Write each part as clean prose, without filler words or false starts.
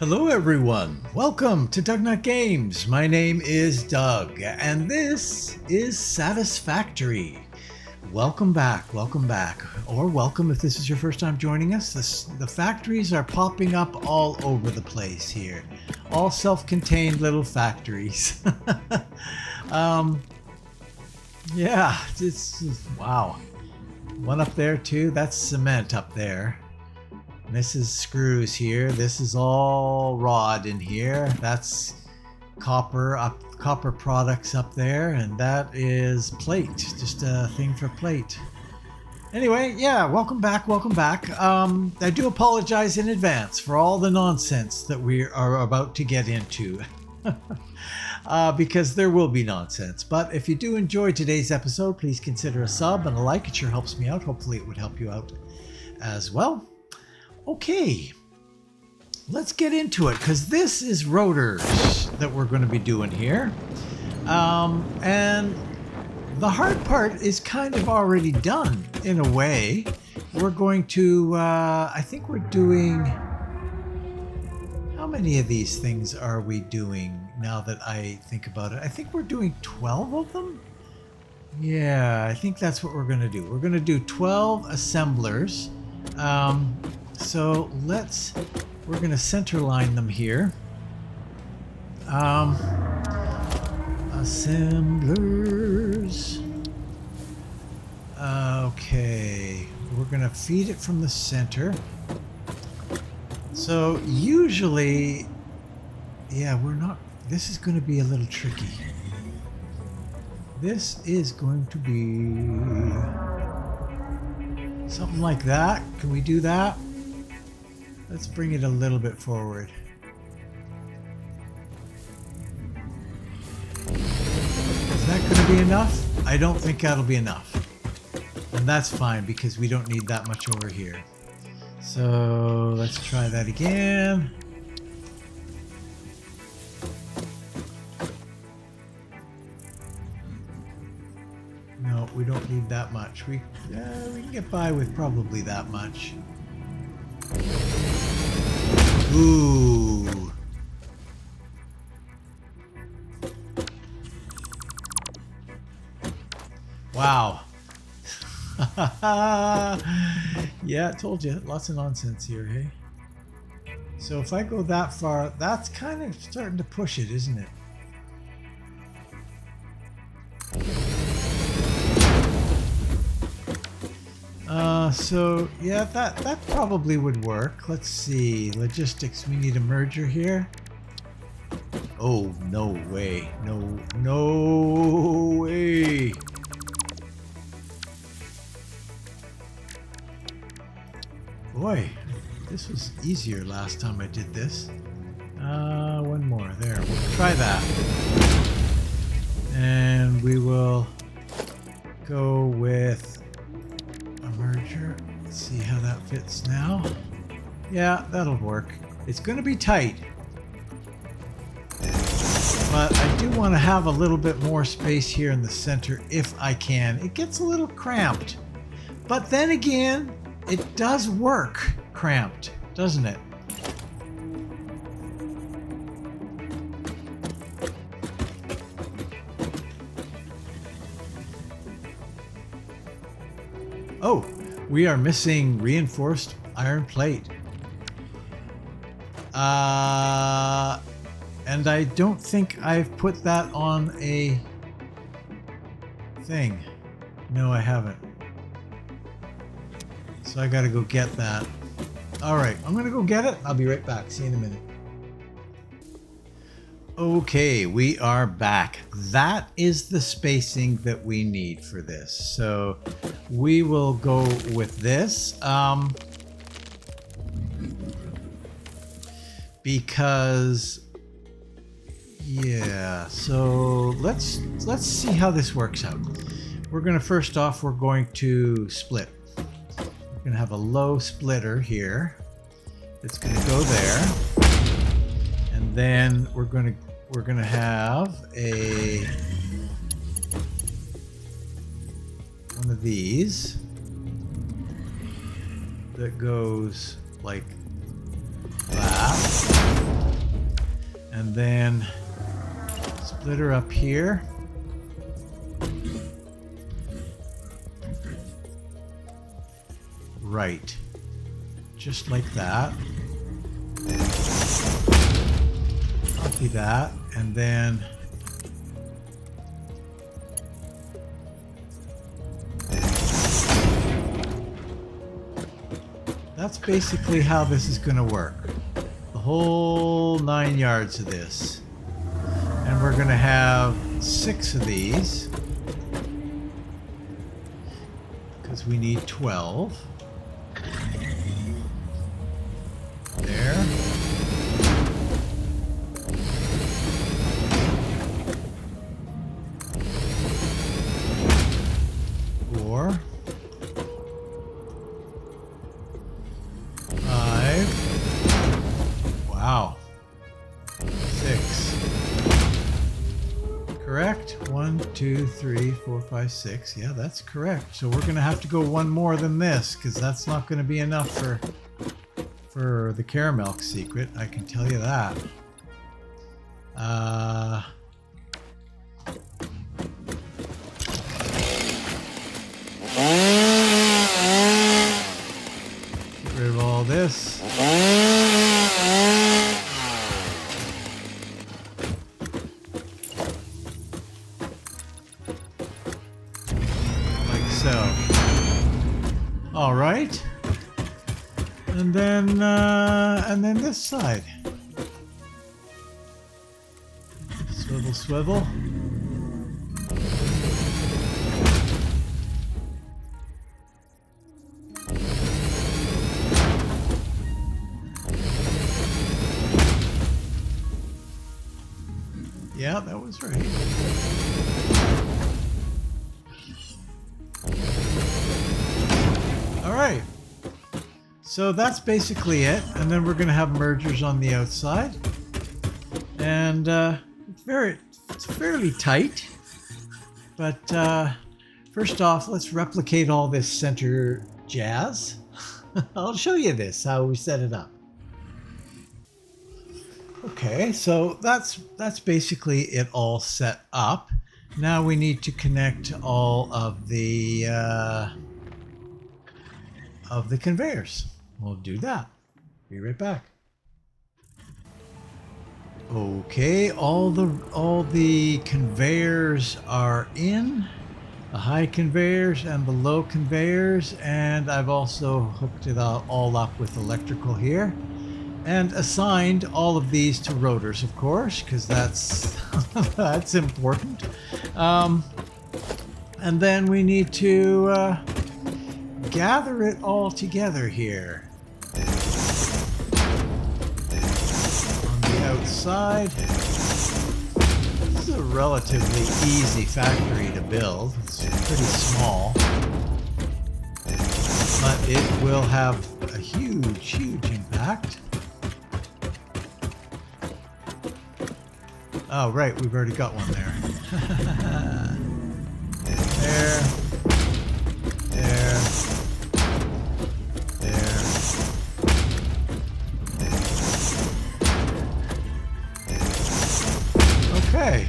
Hello everyone, welcome to DougNutGames. My name is Doug and this is Satisfactory. Welcome back, or welcome if this is your first time joining us. The factories are popping up all over the place here. All self-contained little factories. Yeah, wow. One up there too, that's cement up there. This is screws here. This is all rod in here. That's copper products up there, and that is plate, just a thing for plate. Anyway, yeah, welcome back. I do apologize in advance for all the nonsense that we are about to get into. Because there will be nonsense. But if you do enjoy today's episode, please consider a sub and a like. It sure helps me out. Hopefully it would help you out as well. Okay, let's get into it, because this is rotors that we're going to be doing here. And the hard part is kind of already done in a way. We're going to, I think we're doing, how many of these things are we doing now that I think about it? I think we're doing 12 of them. Yeah, I think that's what we're going to do. We're going to do 12 assemblers. So we're going to center line them here. Assemblers. Okay, we're going to feed it from the center. So usually, yeah, this is going to be a little tricky. This is going to be something like that. Can we do that? Let's bring it a little bit forward. Is that going to be enough? I don't think that'll be enough. And that's fine because we don't need that much over here. So let's try that again. No, we don't need that much. We can get by with probably that much. Ooh. Wow. Yeah, I told you, lots of nonsense here, hey? So if I go that far, that's kind of starting to push it, isn't it? So yeah, that probably would work. Let's see, logistics, we need a merger here. Oh, no way, no way. Boy, this was easier last time I did this. One more, there, we'll try that. And we will go with merger. Let's see how that fits now. Yeah, that'll work. It's going to be tight, but I do want to have a little bit more space here in the center if I can. It gets a little cramped, but then again, it does work cramped, doesn't it? Oh, we are missing reinforced iron plate. And I don't think I've put that on a thing. No, I haven't. So I gotta go get that. All right, I'm gonna go get it. I'll be right back. See you in a minute. Okay, we are back. That is the spacing that we need for this. So we will go with this because yeah, so let's see how this works out. We're going to first off, we're going to split. We're going to have a low splitter here. It's going to go there. And then we're going to have one of these that goes like that. And then splitter up here. Right. Just like that. Copy that. And then that's basically how this is going to work. The whole 9 yards of this. And we're going to have 6 of these. Because we need 12. There. Four. 5. Wow. 6. Correct? 1, 2, 3, 4, 5, 6. Yeah, that's correct. So we're going to have to go one more than this because that's not going to be enough for the caramel secret. I can tell you that. Get rid of all this. So, all right, and then this side. Swivel, swivel. Yeah, that was right. All right, so that's basically it, and then we're going to have mergers on the outside, and it's fairly tight. But first off, let's replicate all this center jazz. I'll show you this how we set it up. Okay, so that's basically it all set up. Now we need to connect all of the conveyors. We'll do that. Be right back. Okay, all the conveyors are in, the high conveyors and the low conveyors, and I've also hooked it all up with electrical here, and assigned all of these to rotors, of course, because that's that's important. And then we need to gather it all together here. On the outside, this is a relatively easy factory to build. It's pretty small, but it will have a huge impact. Oh, right, we've already got one there. There. Okay,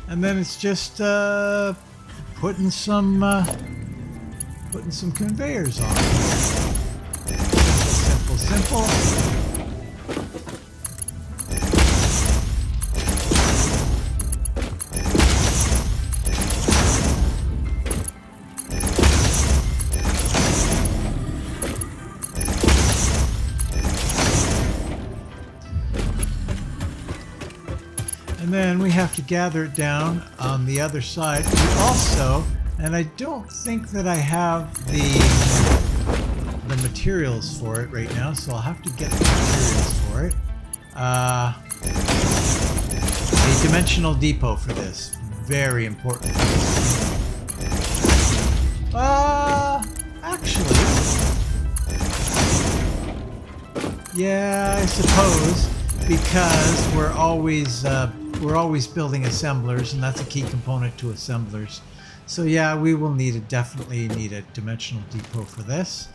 and then it's just putting some conveyors on. Simple. And then we have to gather it down on the other side. We also, and I don't think that I have the materials for it right now, so I'll have to get the materials for it. A dimensional depot for this. Very important. Actually, yeah, I suppose, because we're always building assemblers, and that's a key component to assemblers. So yeah, we will definitely need a dimensional depot for this.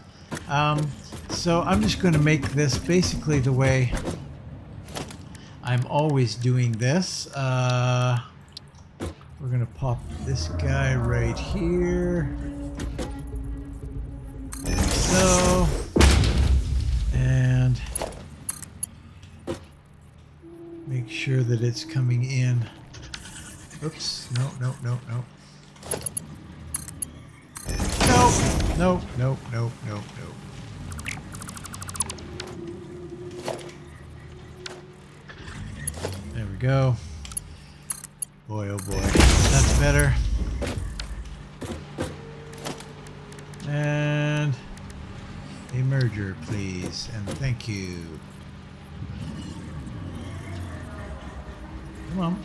So I'm just going to make this basically the way I'm always doing this. We're gonna pop this guy right here. Like so. And make sure that it's coming in. Oops, no. No. There we go. Boy, oh boy. That's better. And a merger, please. And thank you. Come on.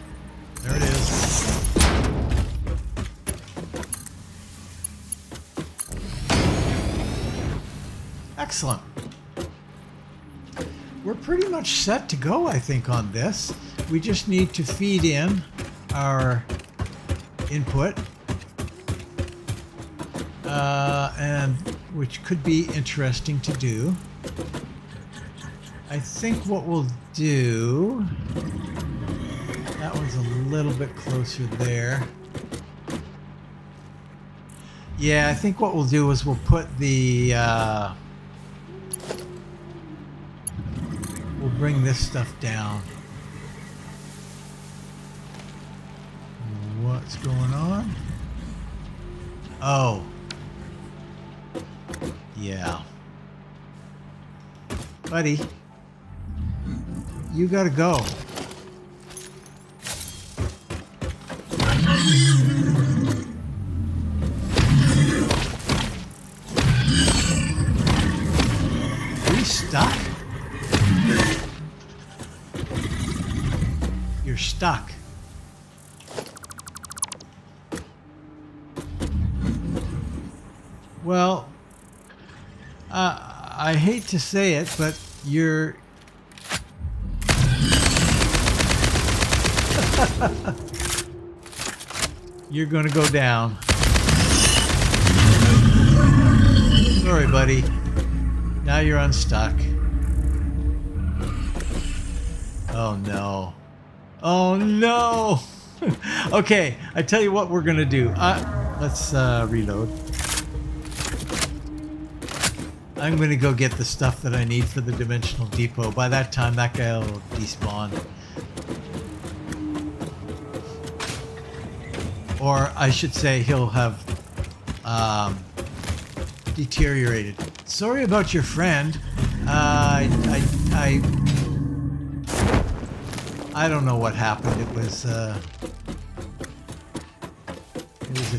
There it is. Excellent. We're pretty much set to go, I think, on this. We just need to feed in our input, and which could be interesting to do. I think what we'll do, that one's a little bit closer there. Yeah, I think what we'll do is we'll put the we'll bring this stuff down. What's going on? Oh. Yeah. Buddy, you gotta go. Are you stuck? You're stuck. Well, I hate to say it, but you're... You're gonna go down. Sorry, buddy. Now you're unstuck. Oh, no. Oh, no! Okay, I tell you what we're gonna do. Let's reload. I'm going to go get the stuff that I need for the dimensional depot. By that time, that guy will despawn. Or I should say he'll have deteriorated. Sorry about your friend. I don't know what happened. It was a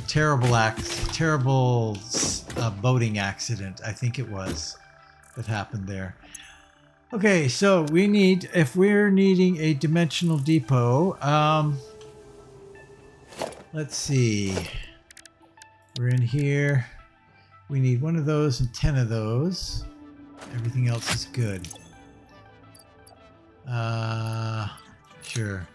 terrible boating accident, I think it was, that happened there. Okay, so we need, if we're needing a dimensional depot, let's see. We're in here. We need one of those and 10 of those. Everything else is good. Sure.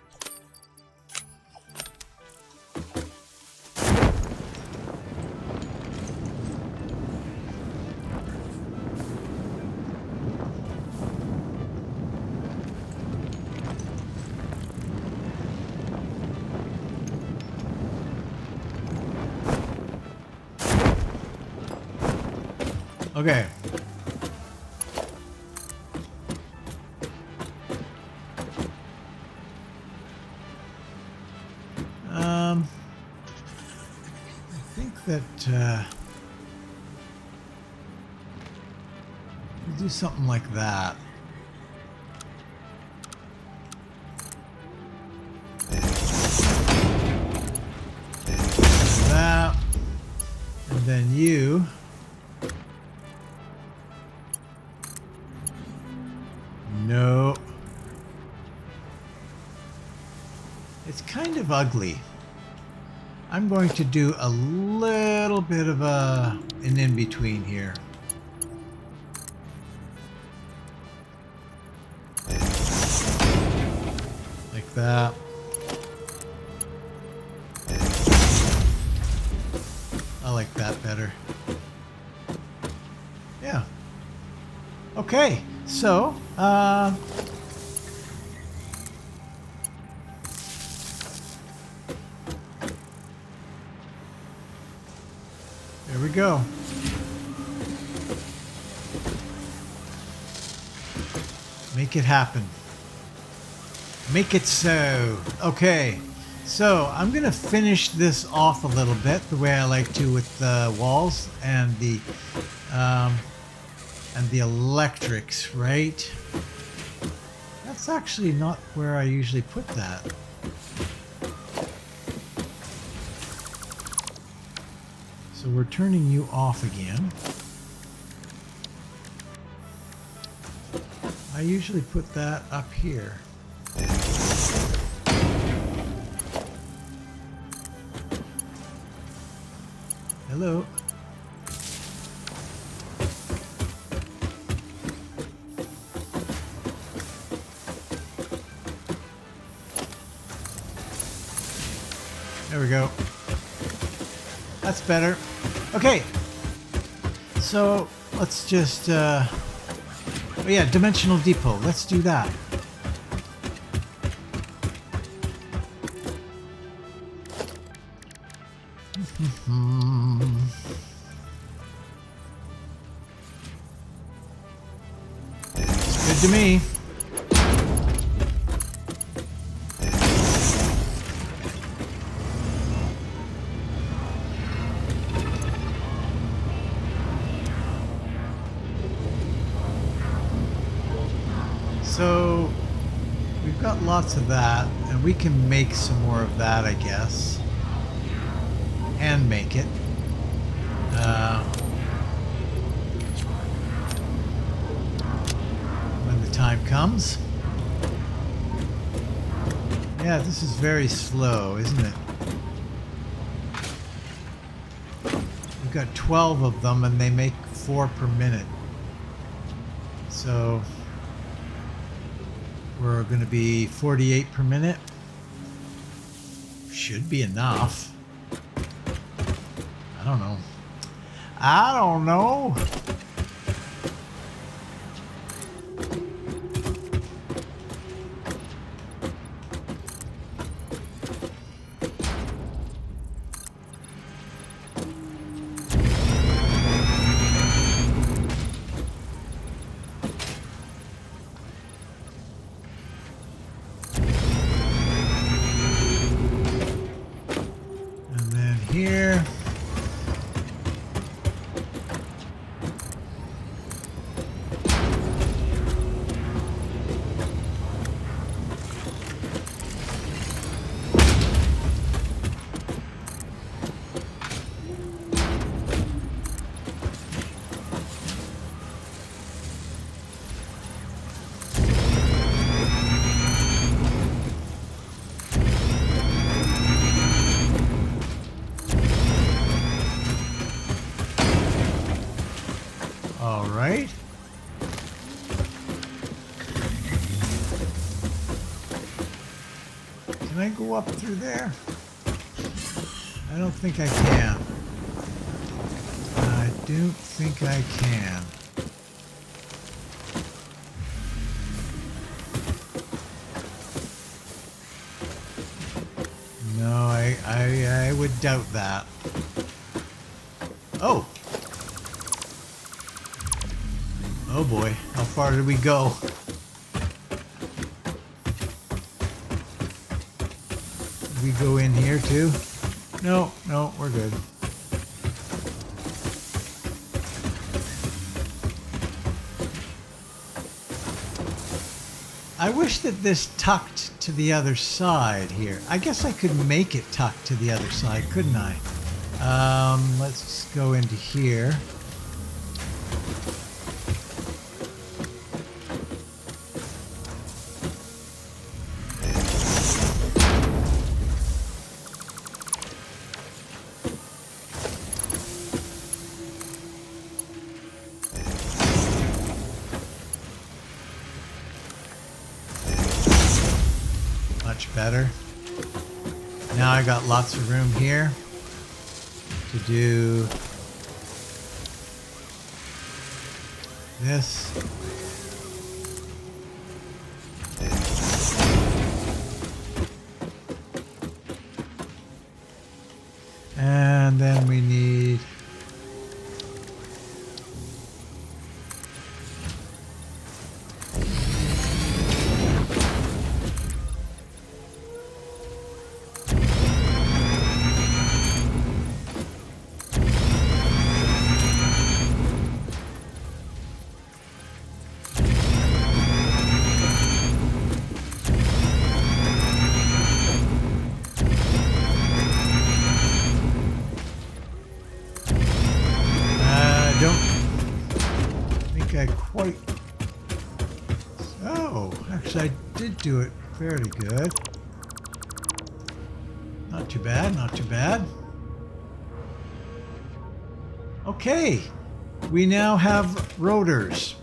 Okay. I think that we'll do something like that. That, and then you. No. It's kind of ugly. I'm going to do a little bit of an in-between here. Like that. I like that better. Yeah. Okay, so There we go. Make it happen. Make it so. Okay. So I'm going to finish this off a little bit the way I like to with the walls and the electrics, right? That's actually not where I usually put that. So we're turning you off again. I usually put that up here. Hello. There we go. That's better. Okay. So let's just, oh yeah, dimensional depot. Let's do that. It's good to me. So we've got lots of that, and we can make some more of that, I guess, and make it. When the time comes. Yeah, this is very slow, isn't it? We've got 12 of them, and they make 4 per minute. So we're going to be 48 per minute. Should be enough. I don't know. I don't know. Here. All right. Can I go up through there? I don't think I can. I don't think I can. No, I would doubt that. Oh. Oh boy, how far did we go? Did we go in here too? No, we're good. I wish that this tucked to the other side here. I guess I could make it tuck to the other side, couldn't I? Let's go into here. Much better. Now I got lots of room here to do this. And then we need I don't think I quite... Oh, actually I did do it fairly good. Not too bad, not too bad. Okay, we now have rotors.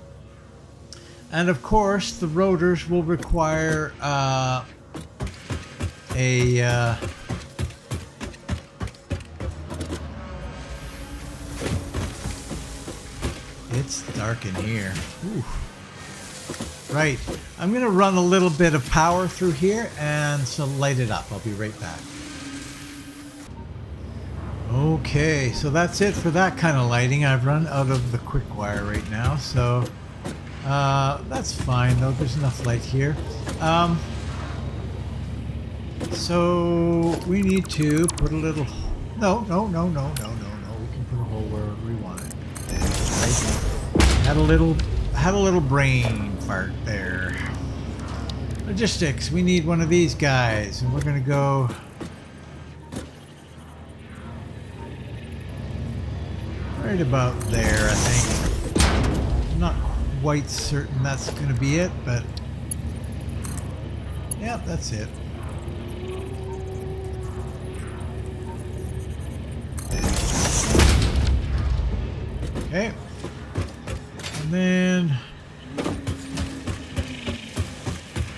And of course, the rotors will require it's dark in here. Ooh. Right, I'm going to run a little bit of power through here and so light it up. I'll be right back. Okay, so that's it for that kind of lighting. I've run out of the quick wire right now, so that's fine though. There's enough light here. So we need to put a little... No. We can put a hole wherever we want it. Right. Had a little brain fart there. Logistics. We need one of these guys, and we're gonna go... right about there, I think. I'm not quite certain that's going to be it, but yeah, that's it. Okay. And then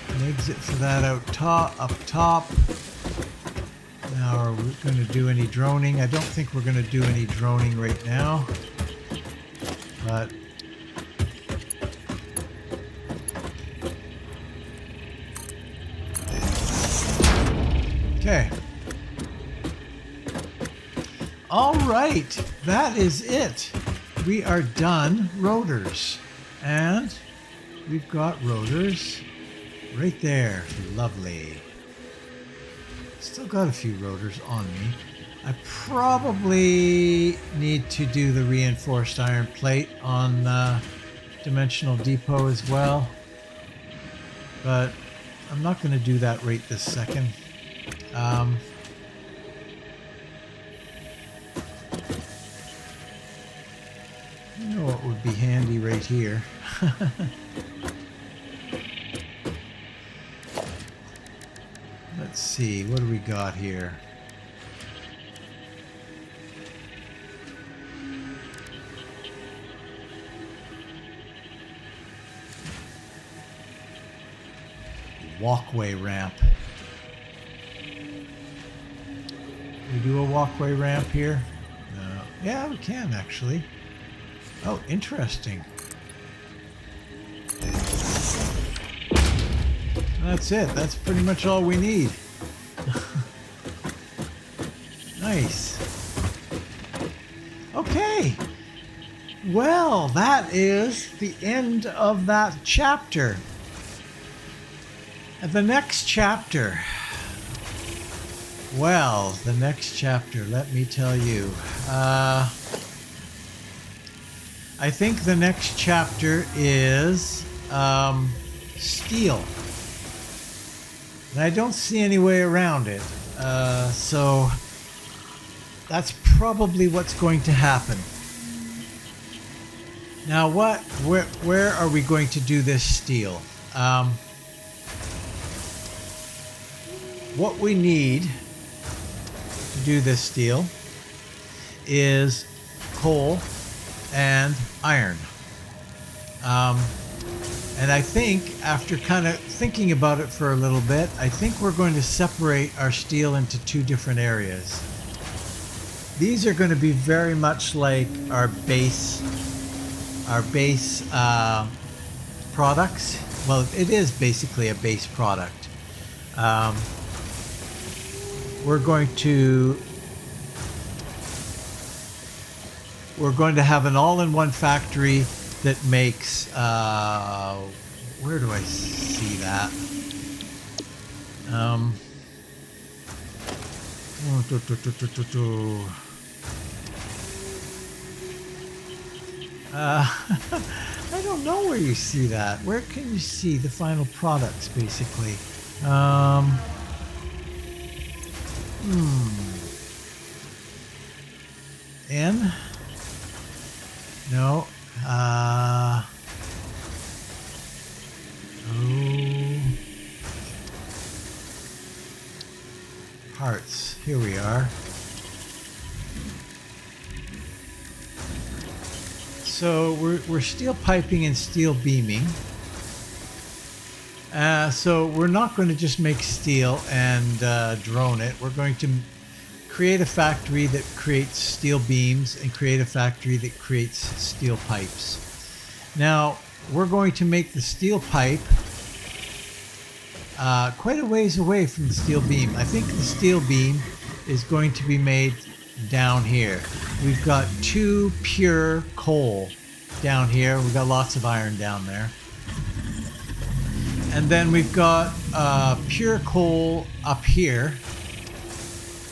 an exit for that up top. Now, are we going to do any droning? I don't think we're going to do any droning right now. But okay. All right, that is it. We are done rotors. And we've got rotors right there. Lovely. Still got a few rotors on me. I probably need to do the reinforced iron plate on Dimensional Depot as well. But I'm not going to do that right this second. You know what would be handy right here? Let's see, what do we got here? Walkway ramp. We do a walkway ramp here? No. Yeah, we can actually. Oh, interesting. That's it. That's pretty much all we need. Nice. Okay. Well, that is the end of that chapter. And the next chapter. Well, the next chapter, let me tell you. I think the next chapter is steel. And I don't see any way around it. So that's probably what's going to happen. Now where are we going to do this steel? What we need to do this steel is coal and iron. And I think after kind of thinking about it for a little bit, I think we're going to separate our steel into two different areas. These are going to be very much like our base products. Well, it is basically a base product. We're going to have an all-in-one factory that makes, where do I see that? I don't know where you see that. Where can you see the final products, basically? N? No. Oh. Parts. Here we are. So we're steel piping and steel beaming. So we're not going to just make steel and drone it. We're going to create a factory that creates steel beams and create a factory that creates steel pipes. Now, we're going to make the steel pipe quite a ways away from the steel beam. I think the steel beam is going to be made down here. We've got 2 pure coal down here. We've got lots of iron down there. And then we've got pure coal up here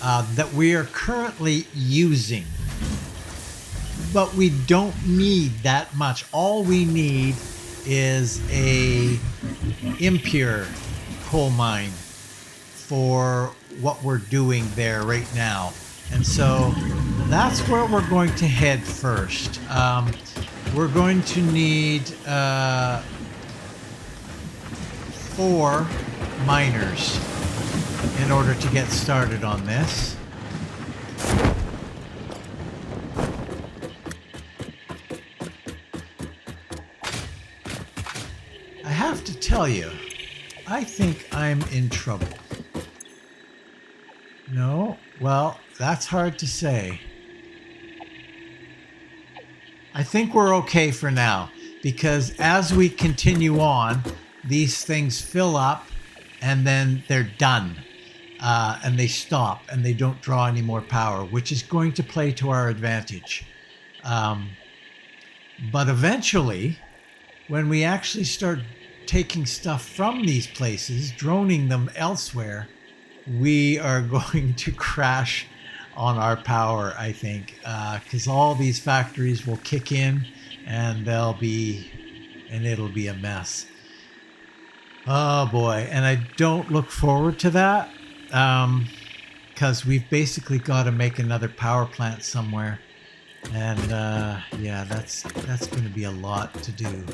that we are currently using. But we don't need that much. All we need is a impure coal mine for what we're doing there right now. And so that's where we're going to head first. We're going to need 4 miners in order to get started on this. I have to tell you, I think I'm in trouble. No? Well, that's hard to say. I think we're okay for now, because as we continue on, these things fill up and then they're done. And they stop and they don't draw any more power, which is going to play to our advantage. But eventually, when we actually start taking stuff from these places, droning them elsewhere, we are going to crash on our power, I think, because all these factories will kick in and it'll be a mess. Oh boy, and I don't look forward to that, because we've basically got to make another power plant somewhere, and yeah, that's going to be a lot to do.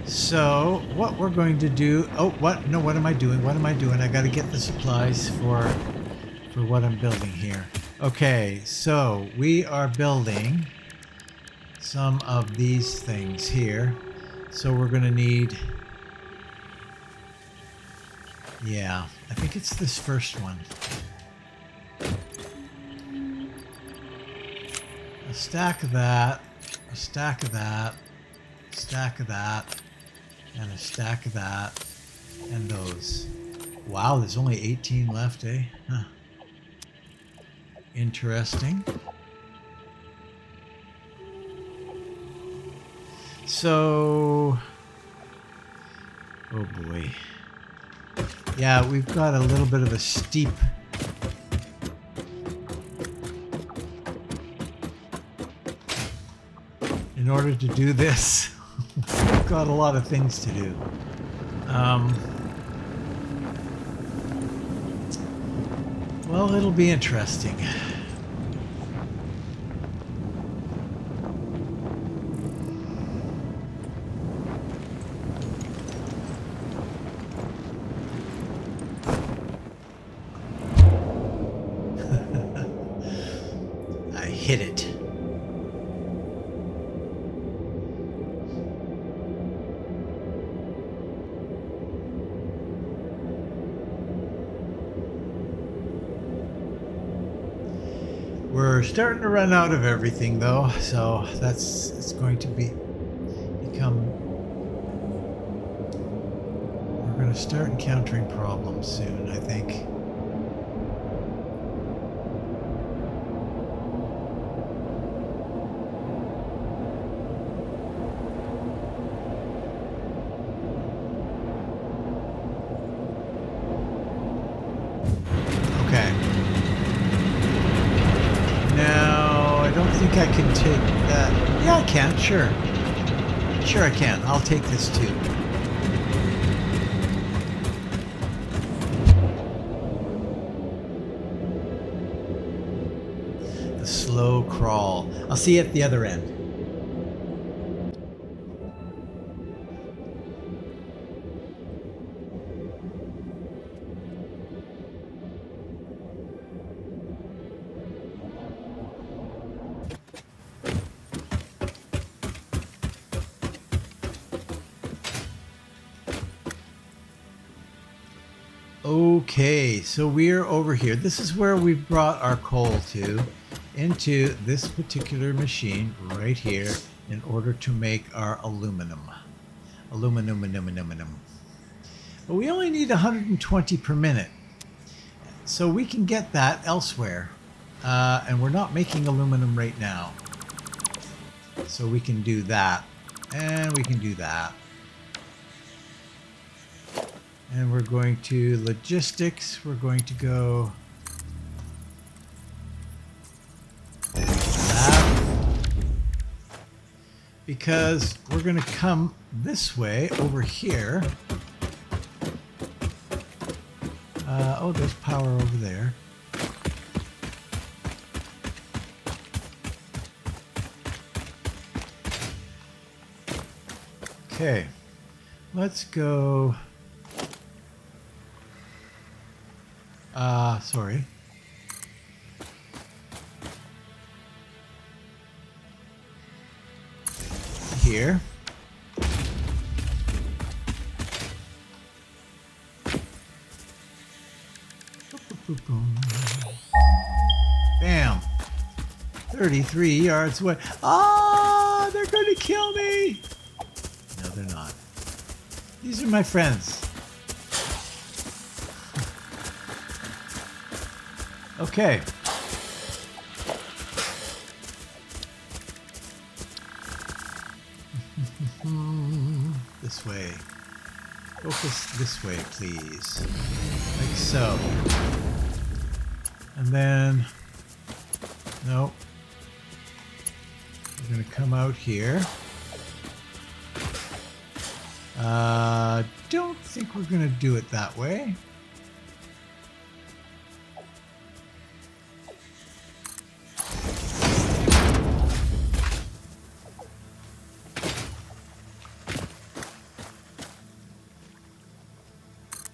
So what we're going to do? Oh, what? No, what am I doing? What am I doing? I got to get the supplies for what I'm building here. Okay, so we are building some of these things here. So we're going to need, yeah, I think it's this first one. A stack of that, a stack of that, a stack of that, and a stack of that, and those. Wow, there's only 18 left, eh? Huh. Interesting. So, oh boy. Yeah, we've got a little bit of a steep in order to do this. We've got a lot of things to do. Well, it'll be interesting. I hit it. We're starting to run out of everything though, so it's going to become, we're going to start encountering problems soon, I think. I can take that. Yeah, I can. Sure. Sure I can. I'll take this too. slow crawl. I'll see you at the other end. Okay, so we're over here. This is where we've brought our coal to, into this particular machine right here in order to make our aluminum. Aluminum. But we only need 120 per minute. So we can get that elsewhere. And we're not making aluminum right now. So we can do that. And we can do that. And we're going to logistics. We're going to go that. Because we're going to come this way over here. Oh, there's power over there. Okay, let's go. Sorry. Here. Bam. 33 yards away. Ah, they're going to kill me. No, they're not. These are my friends. Okay. This way. Focus this way, please. Like so. And then, no. We're going to come out here. Don't think we're going to do it that way.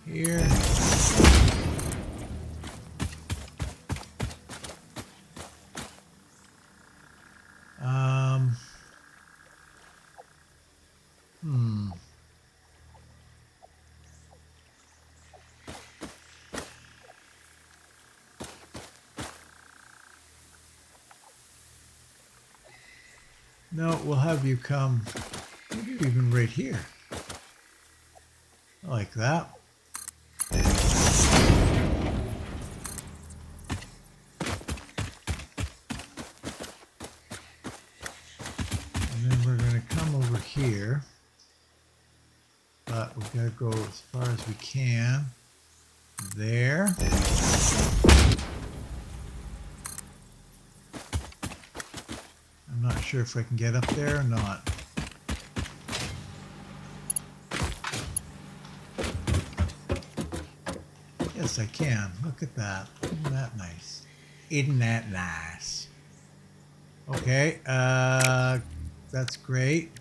Here. No, we'll have you come maybe even right here. Like that. And then we're going to come over here. But we've got to go as far as we can. There. I'm not sure if I can get up there or not. Yes, I can. Look at that. Isn't that nice? Isn't that nice? Okay, that's great.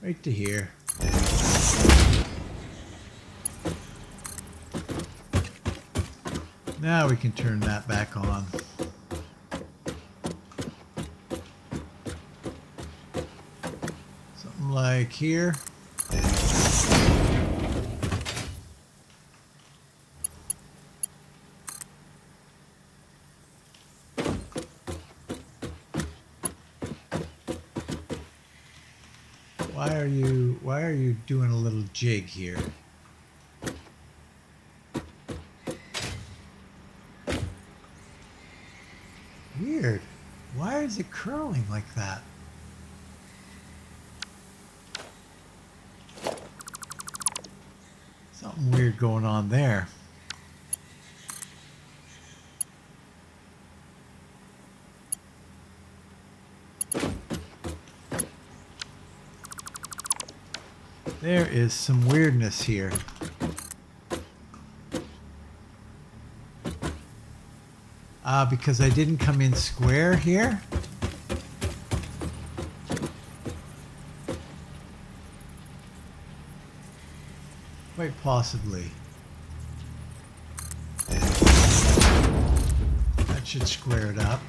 Right to here. Now we can turn that back on. Something like here. Why are you doing a little jig here? Weird. Why is it curling like that? Something weird going on there. There is some weirdness here. Because I didn't come in square here. Quite possibly. That should square it up.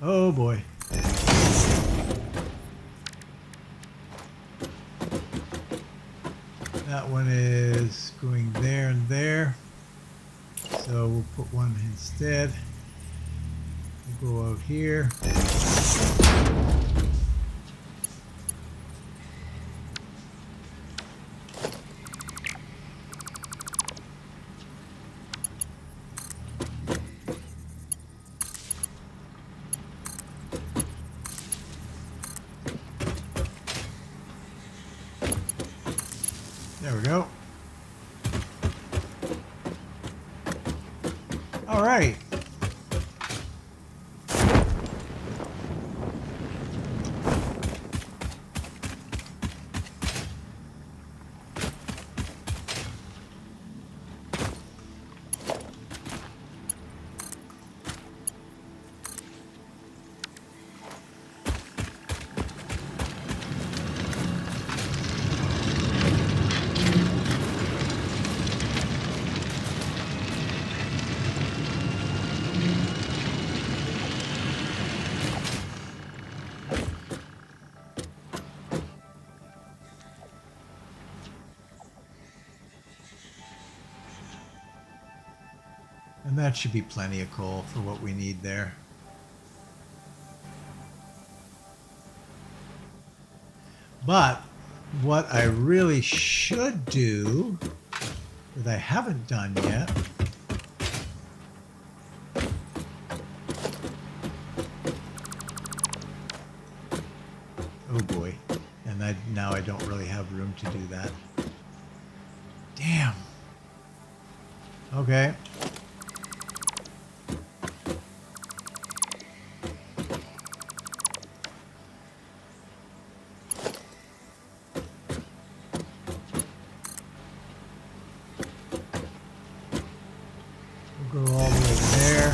Oh boy. That one is going there and there. So we'll put one instead. We'll go out here. There we go. All right. And that should be plenty of coal for what we need there. But what I really should do, that I haven't done yet, oh boy, and now I don't really have room to do that. Damn. Okay. Go all the way there.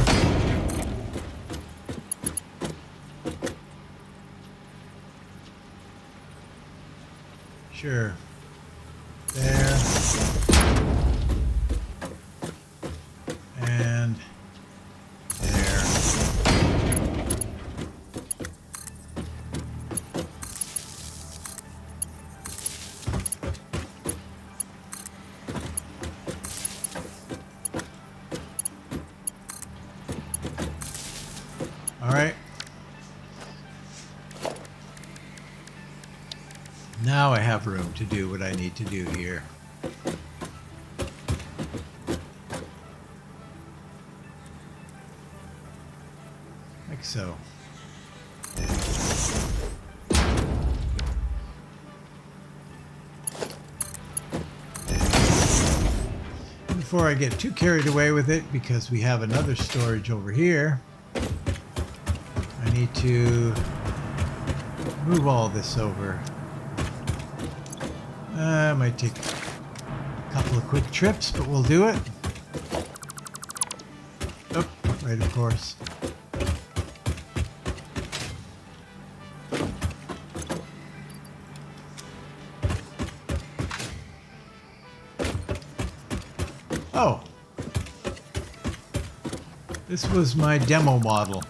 Sure. There. And there. All right. Now I have room to do what I need to do here. Like so. Before I get too carried away with it, because we have another storage over here, I need to move all this over. Might take a couple of quick trips, but we'll do it. Oh, right, of course. Oh. This was my demo model.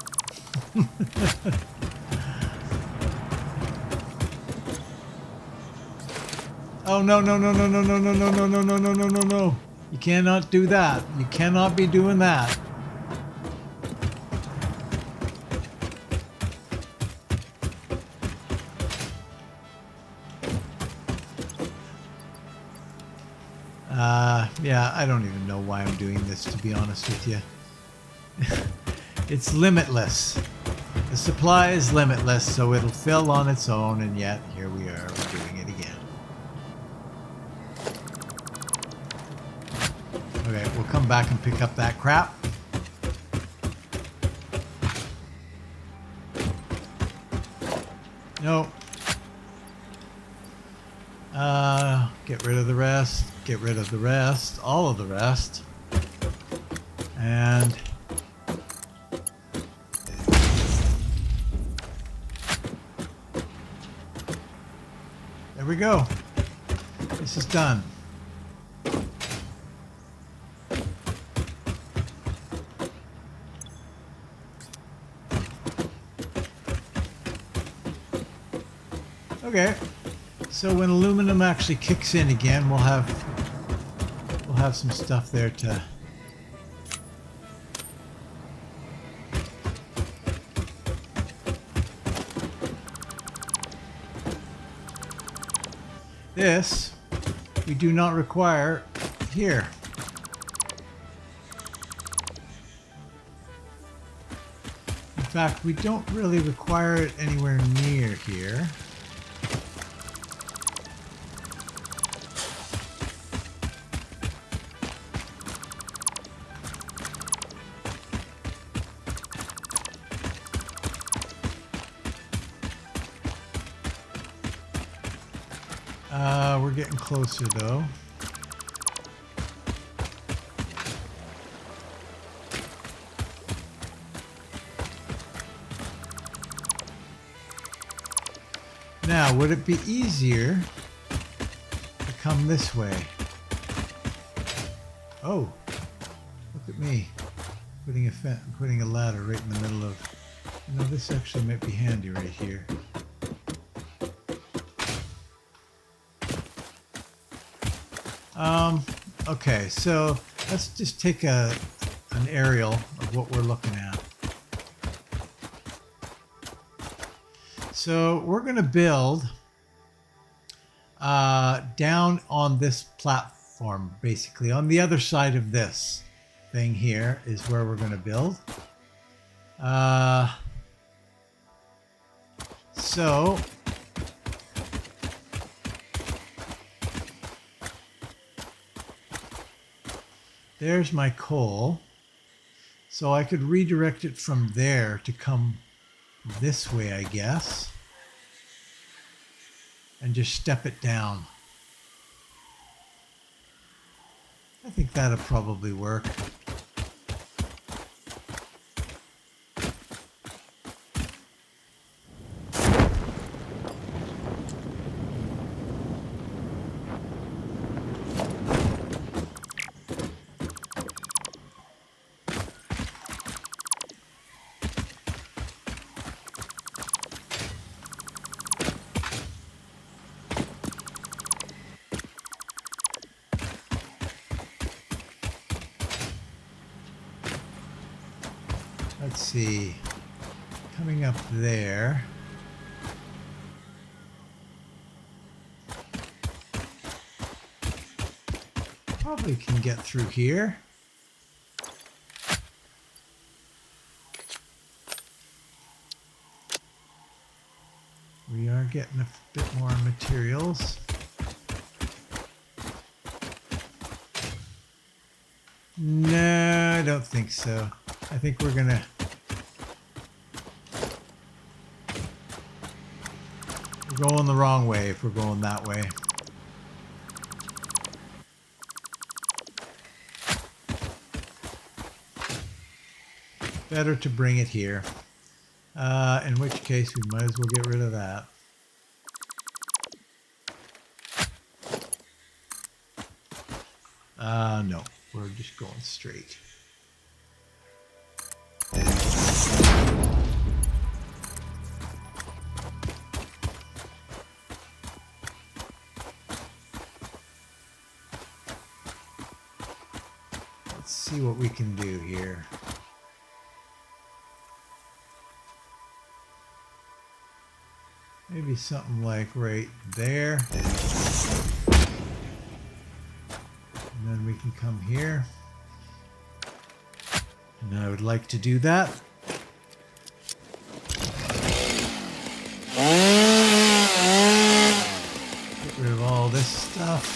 Oh no no no no no no no no no no no no no no no. You cannot do that. You cannot be doing that. Yeah, I don't even know why I'm doing this, to be honest with you. It's limitless. The supply is limitless, so it'll fill on its own, and yet here we are, we're doing it again. Okay, we'll come back and pick up that crap. No. Get rid of the rest. Get rid of the rest. All of the rest. And there we go. This is done. Okay. So when aluminum actually kicks in again, we'll have some stuff there to this we do not require here. In fact, we don't really require it anywhere near here. We're getting closer though. Now, would it be easier to come this way? Oh, look at me putting a ladder right in the middle of. You know, this actually might be handy right here. Okay, so let's just take an aerial of what we're looking at. So we're going to build down on this platform, basically. On the other side of this thing here is where we're going to build. So there's my coal. So I could redirect it from there to come this way, I guess. And just step it down. I think that'll probably work. Let's see, coming up there. Probably can get through here. We are getting a bit more materials. No, I don't think so. I think we're gonna going the wrong way if we're going that way. Better to bring it here. In which case we might as well get rid of that. No, we're just going straight. See what we can do here. Maybe something like right there. we can come here. And I would like to do that. Get rid of all this stuff.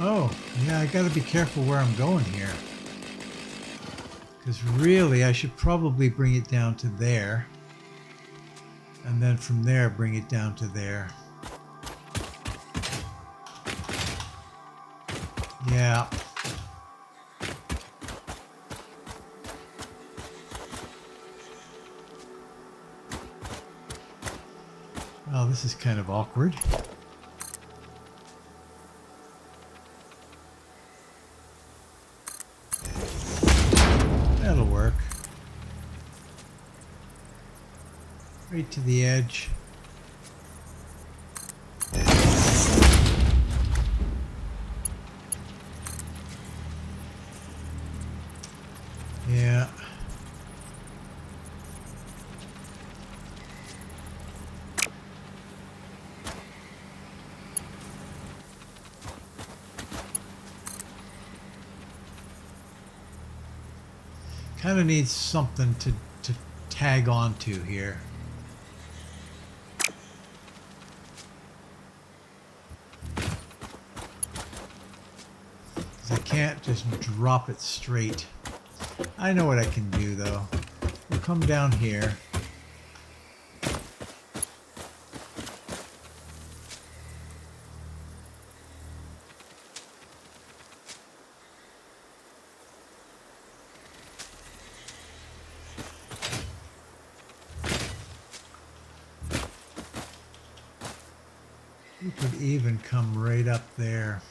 Oh, yeah, I gotta be careful where I'm going here. Because really, I should probably bring it down to there. And then from there, bring it down to there. Yeah. Well, this is kind of awkward. That'll work. Right to the edge. Yeah. Kind of needs something to tag onto here. I can't just drop it straight. I know what I can do though. We'll come down here. You could even come right up there.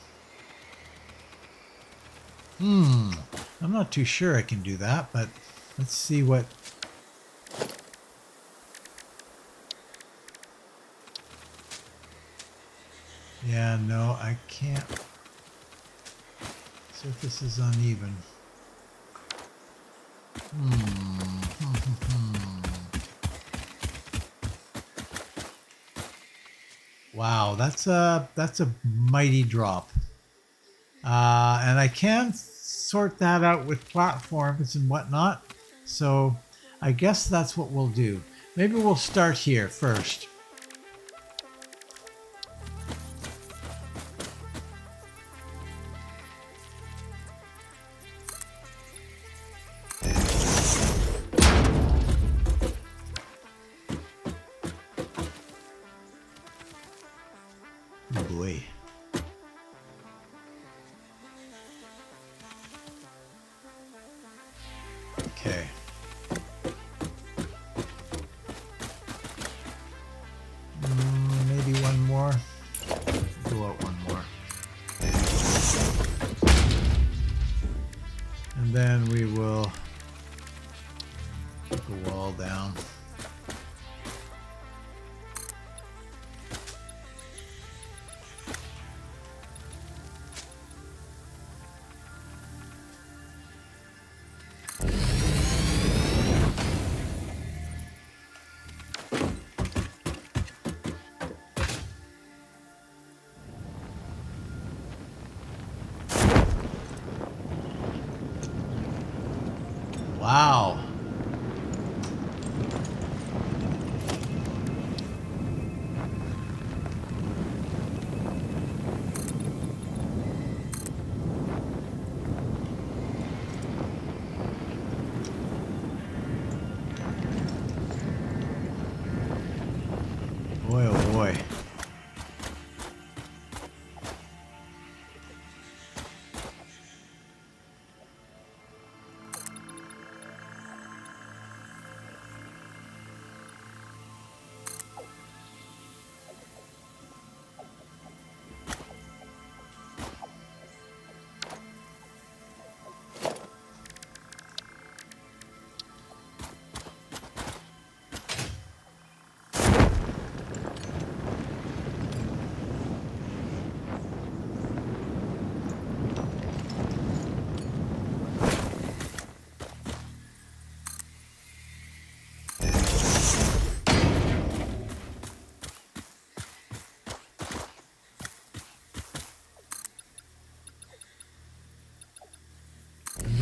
I'm not too sure I can do that, but let's see what... Yeah, no, I can't. Surface is uneven. Wow, that's a mighty drop. And I can sort that out with platforms and whatnot. So I guess that's what we'll do. Maybe we'll start here first. Oh boy. Okay. Maybe one more. Go out one more. And then we will put the wall down. Wow. Boy, oh boy.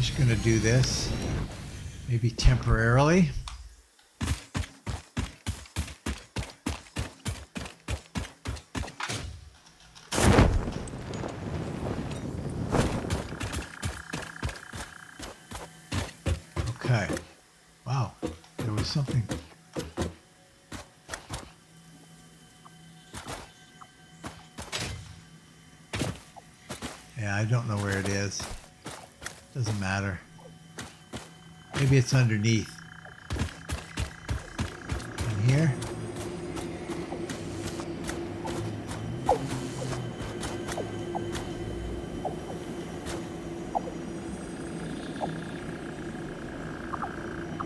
just going to do this. Maybe temporarily. Okay. Wow. There was something. Yeah, I don't know where it is. Doesn't matter. Maybe it's underneath. In here?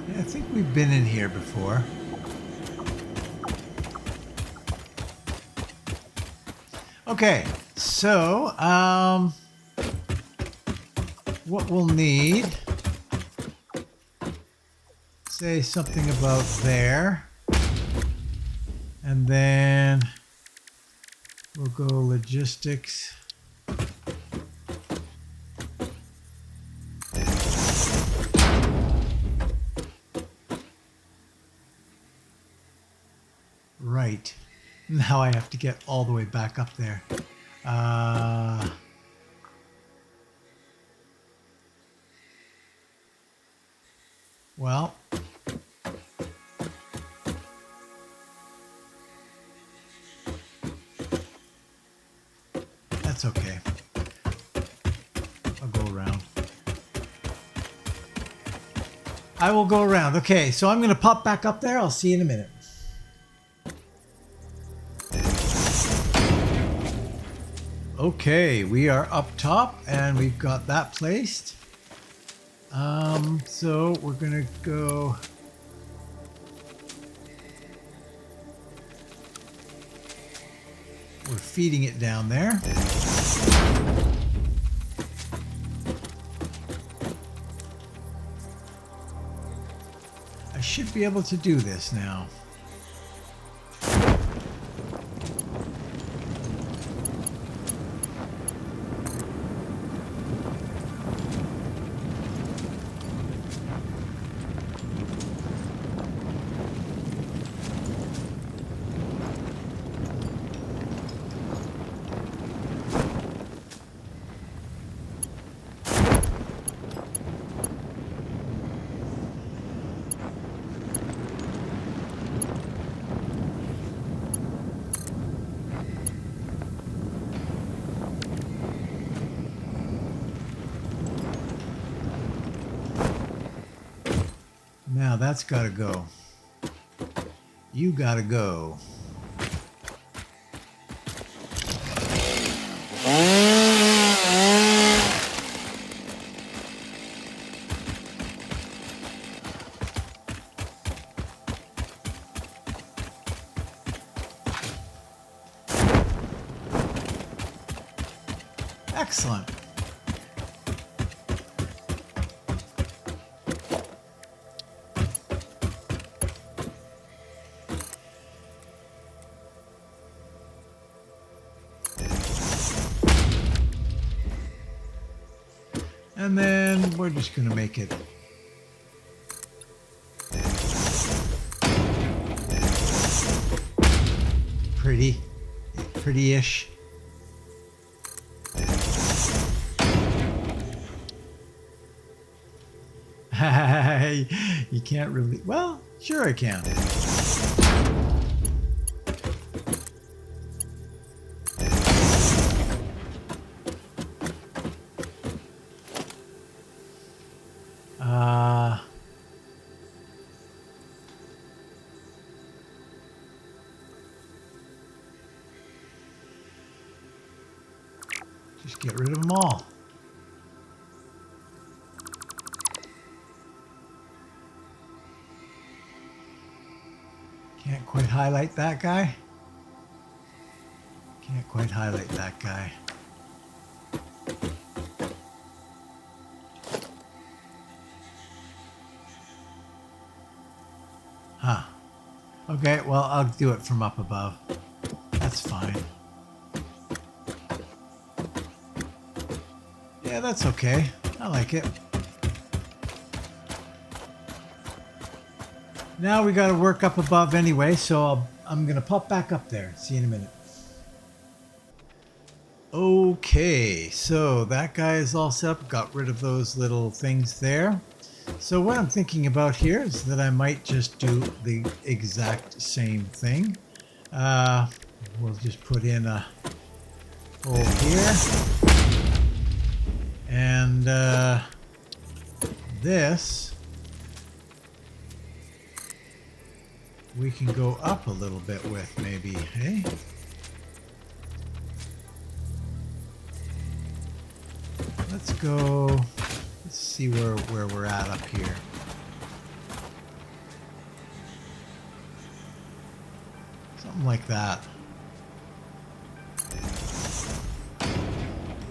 Yeah, I think we've been in here before. Okay, so, what we'll need, say something about there, and then we'll go logistics. Right, now I have to get all the way back up there. Well, that's okay. I'll go around. I will go around. Okay, so I'm going to pop back up there. I'll see you in a minute. Okay, we are up top and we've got that placed. So we're gonna go. We're feeding it down there. I should be able to do this now. Now that's got to go. You got to go. Excellent. And then we're just going to make it pretty-ish. You can't really, well, sure I can. Just get rid of them all. Can't quite highlight that guy. Can't quite highlight that guy. Huh. Okay, well, I'll do it from up above. That's fine. Yeah, that's okay. I like it. Now we got to work up above anyway, so I'm going to pop back up there. See you in a minute. Okay, so that guy is all set up. Got rid of those little things there. So what I'm thinking about here is that I might just do the exact same thing. We'll just put in a hole here. And this, we can go up a little bit with maybe, hey? Let's go, let's see where we're at up here. Something like that.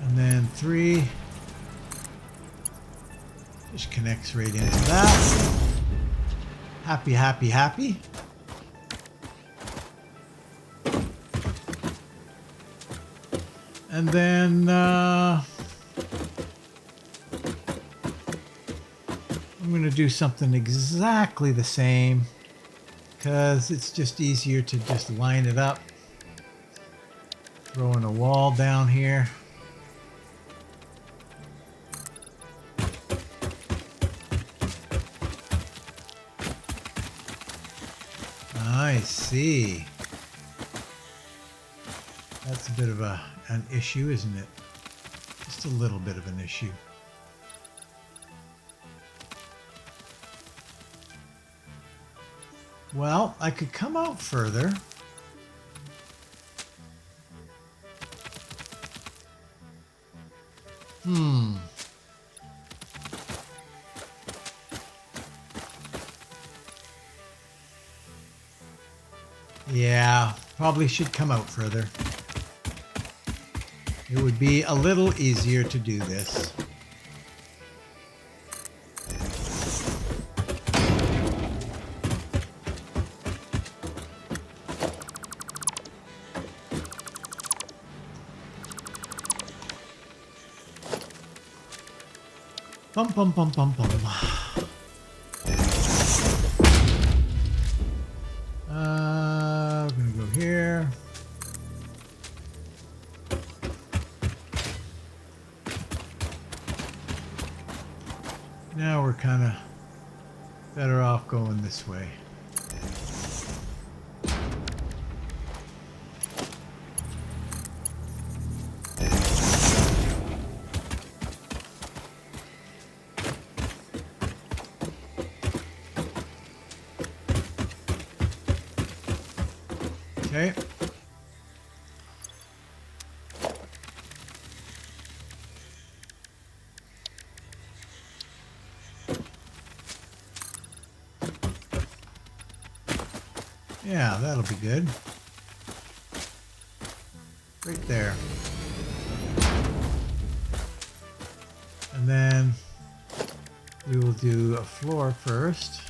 And then 3 just connects right into that. Happy, happy, happy. And then I'm going to do something exactly the same because it's just easier to just line it up. Throw in a wall down here. I see. That's a bit of an issue, isn't it? Just a little bit of an issue. Well, I could come out further. Yeah, probably should come out further. It would be a little easier to do this. Bum, bum, bum, bum, bum. We're gonna go here. Now we're kind of better off going this way. Okay. Yeah, that'll be good. Right there. And then we will do a floor first.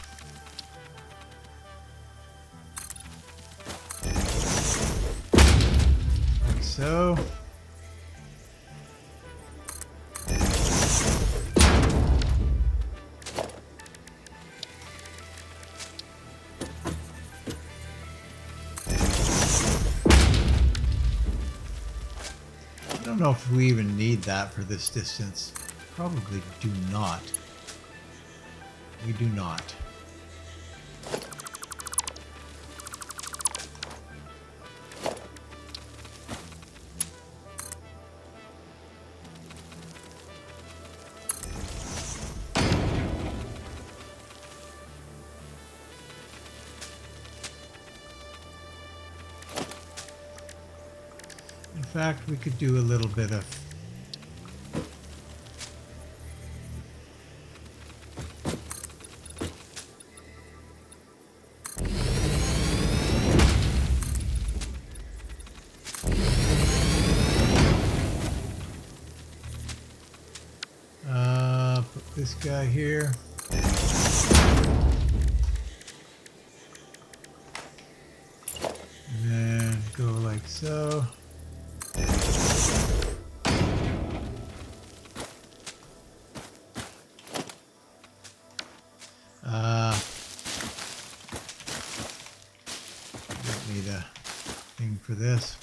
Like so. I don't know if we even need that for this distance. Probably do not. We do not. In fact, we could do a little bit of put this guy here. And then go like so. for this.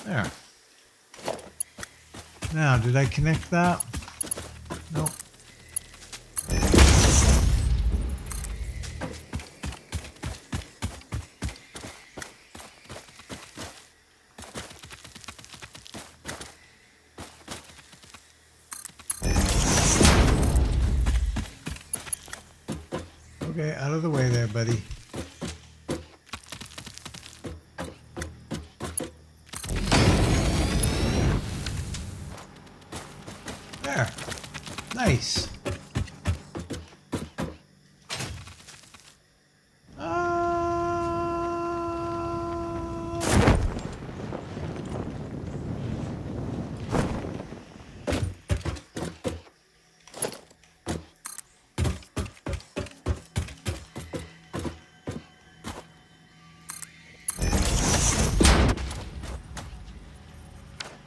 There. Now, did I connect that? Nope. Okay, out of the way there, buddy. There. Nice.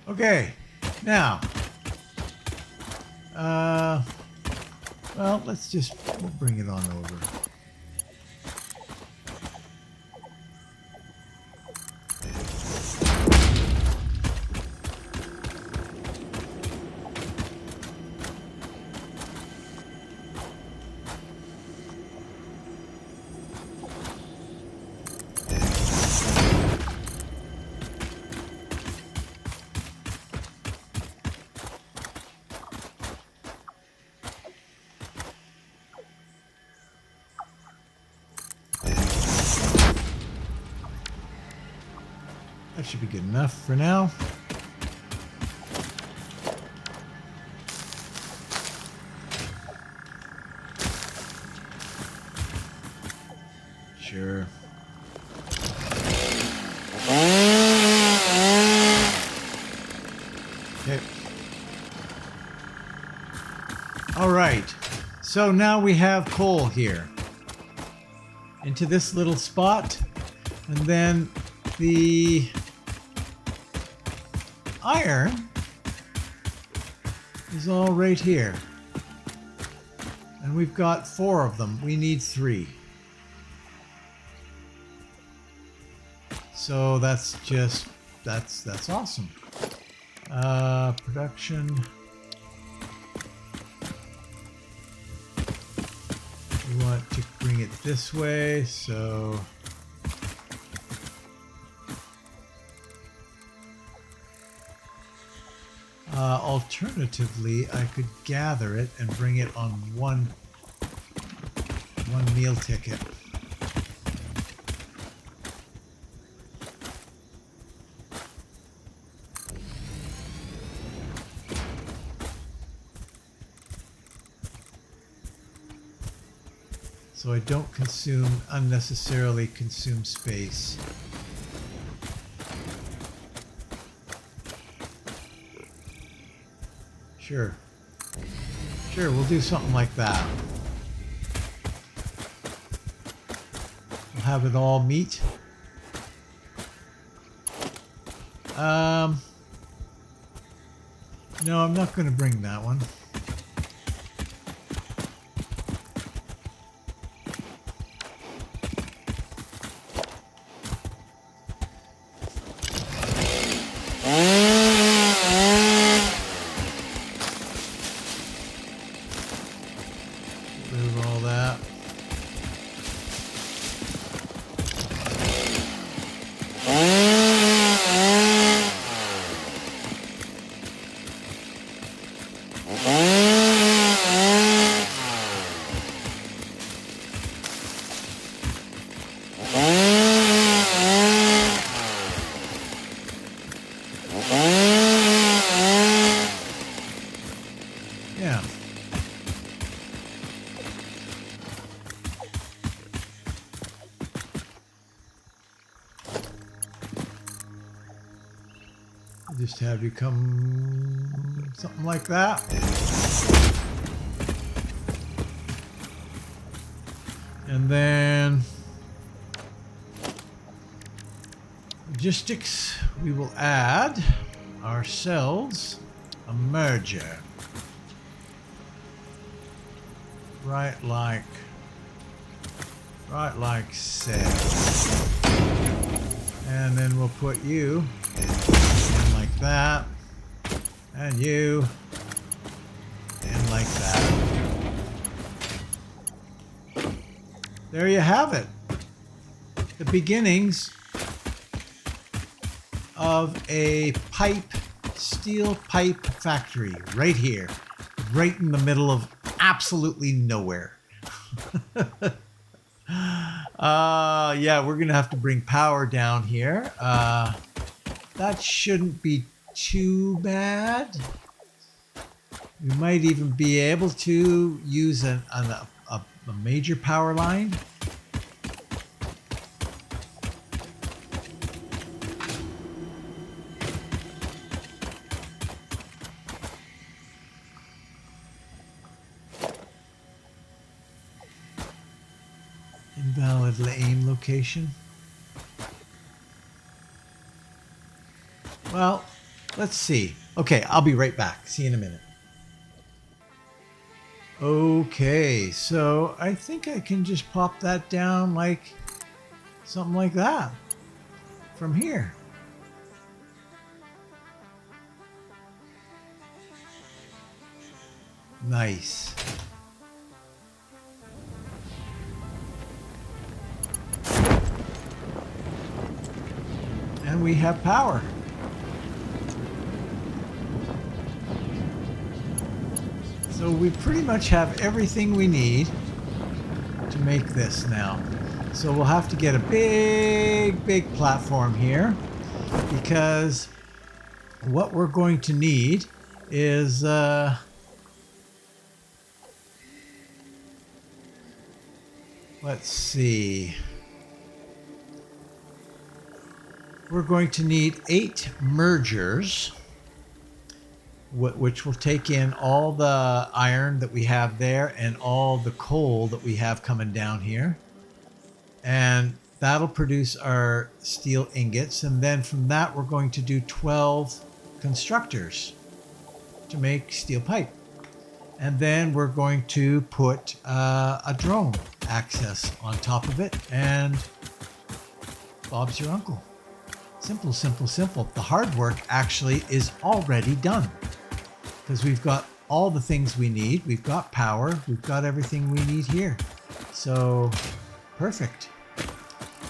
Okay, now, well, we'll bring it on over. That should be good enough for now. Sure. Okay. All right. So now we have coal here. Into this little spot. And then the iron is all right here. And we've got 4 of them. We need 3. So that's awesome. Production. We want to bring it this way, so alternatively, I could gather it and bring it on one meal ticket. So I don't unnecessarily consume space. Sure, we'll do something like that. We'll have it all meet. No, I'm not going to bring that one. Move all that. Yeah. I'll just have you come something like that. And then logistics, we will add ourselves a merger. right like so. And then we'll put you in like that. And you in like that. There you have it. The beginnings of a steel pipe factory right here, right in the middle of absolutely nowhere. Yeah, we're gonna have to bring power down here. That shouldn't be too bad. We might even be able to use a major power line. Invalid aim location. Well, let's see. Okay, I'll be right back. See you in a minute. Okay, so I think I can just pop that down like something like that from here. Nice. And we have power. So we pretty much have everything we need to make this now. So we'll have to get a big platform here, because what we're going to need is let's see. We're going to need 8 mergers, which will take in all the iron that we have there and all the coal that we have coming down here. And that'll produce our steel ingots. And then from that, we're going to do 12 constructors to make steel pipe. And then we're going to put a drone access on top of it. And Bob's your uncle. Simple, simple, simple. The hard work actually is already done, because we've got all the things we need. We've got power. We've got everything we need here. So perfect.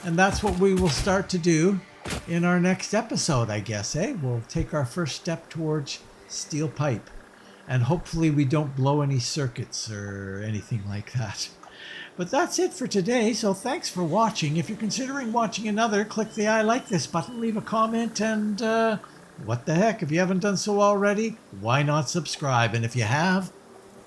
And that's what we will start to do in our next episode, I guess, eh? We'll take our first step towards steel pipe. And hopefully we don't blow any circuits or anything like that. But that's it for today, so thanks for watching. If you're considering watching another, click the I like this button, leave a comment, and what the heck, if you haven't done so already, why not subscribe? And if you have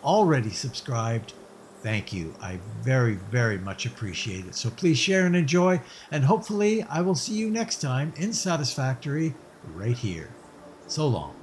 already subscribed, thank you. I very much appreciate it. So please share and enjoy, and hopefully I will see you next time in Satisfactory right here. So long.